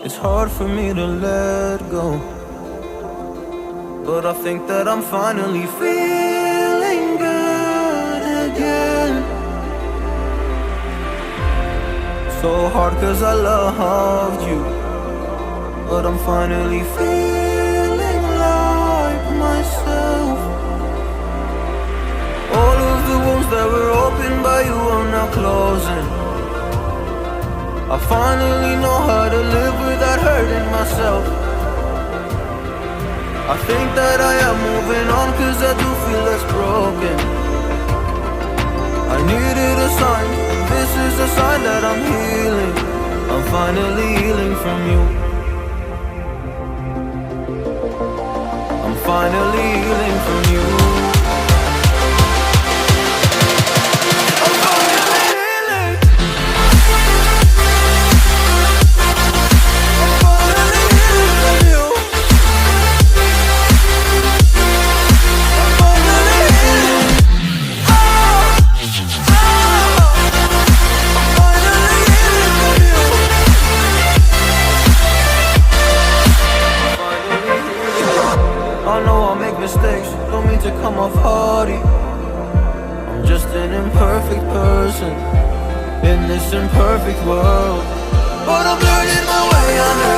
It's hard for me to let go, but I think that I'm finally feeling good again. So hard cause I loved you, but I'm finally feeling like myself. All of the wounds that were opened by you are now closing. I finally know how to live without hurting myself. I think that I am moving on cause I do feel less broken. I needed a sign, this is a sign that I'm healing. I'm finally healing from you. I'm finally healing from you. Mistakes, don't mean to come off haughty. I'm just an imperfect person in this imperfect world, but I'm learning my way under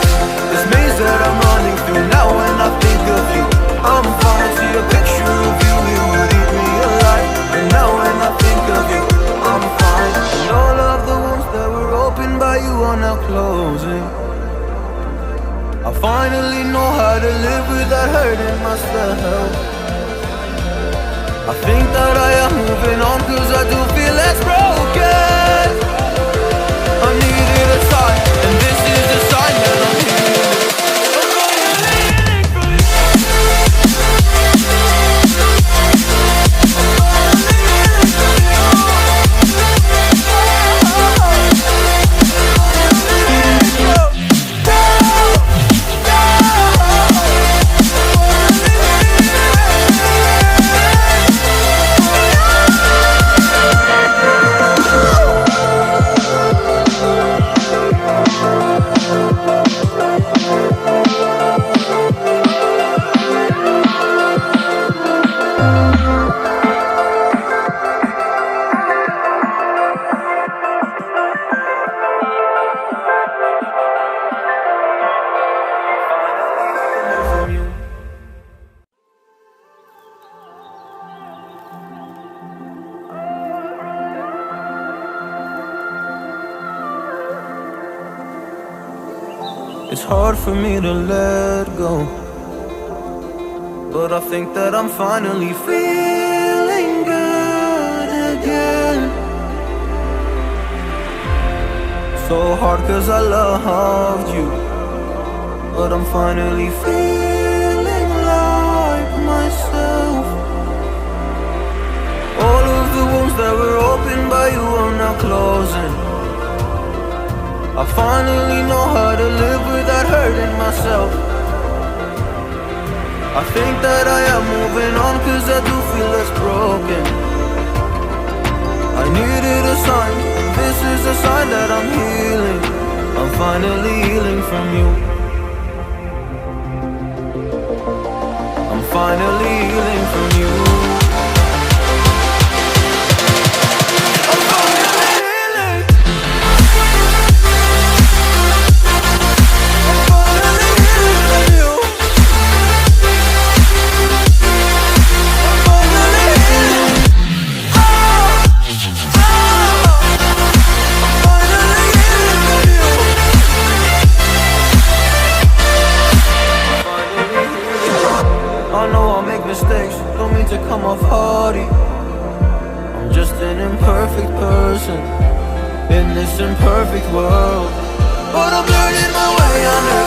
this maze that I'm running through. Now when I think of you, I'm falling to a picture of you. You would eat me alive. And now when I think of you, I'm fine. And all of the wounds that were opened by you are now closing. I finally know how to live without hurting myself. I think that I am moving on cause I do feel less broken. I needed a sign, and this is the sign that I'm healing. It's hard for me to let go, but I think that I'm finally feeling good again. So hard cause I loved you, but I'm finally feeling like myself. All of the wounds that were opened by you are now closing. I finally know how to live without hurting myself. I think that I am moving on cause I do feel less broken. I needed a sign, this is a sign that I'm healing. I'm finally healing from you. I'm finally healing from you. Mistakes, don't mean to come off haughty. I'm just an imperfect person in this imperfect world, but I'm learning my way under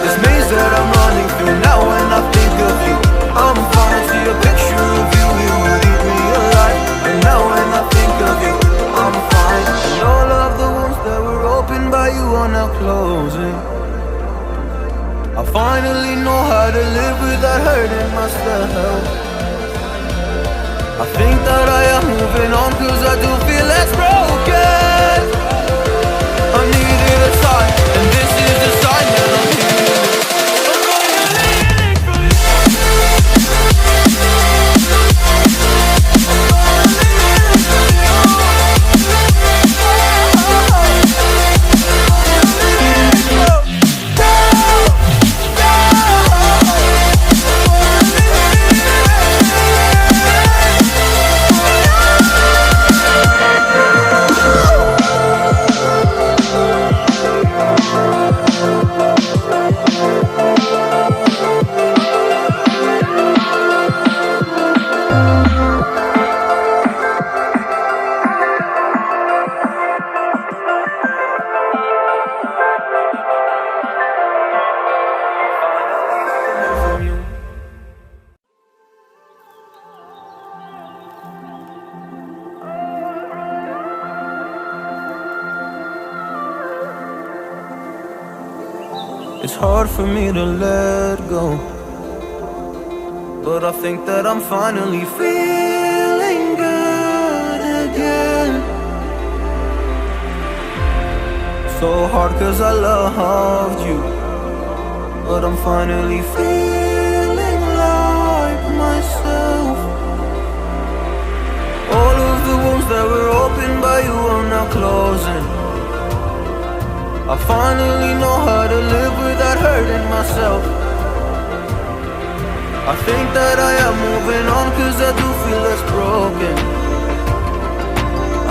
this maze that I'm running through. Now when I think of you, I'm falling to a picture of you. You would eat me alive. And now when I think of you, I'm fine. And all of the wounds that were opened by you are now closing. I finally know how to live without hurting myself. I think that I am moving on cause I do feel less broken. I needed a sign, and this is the sign that It's hard for me to let go, but I think that I'm finally feeling good again. So hard cause I loved you, but I'm finally feeling like myself. All of the wounds that were opened by you are now closing. I finally know how to live without hurting myself. I think that I am moving on cause I do feel less broken.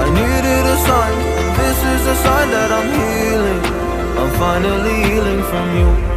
I needed a sign, this is a sign that I'm healing. I'm finally healing from you.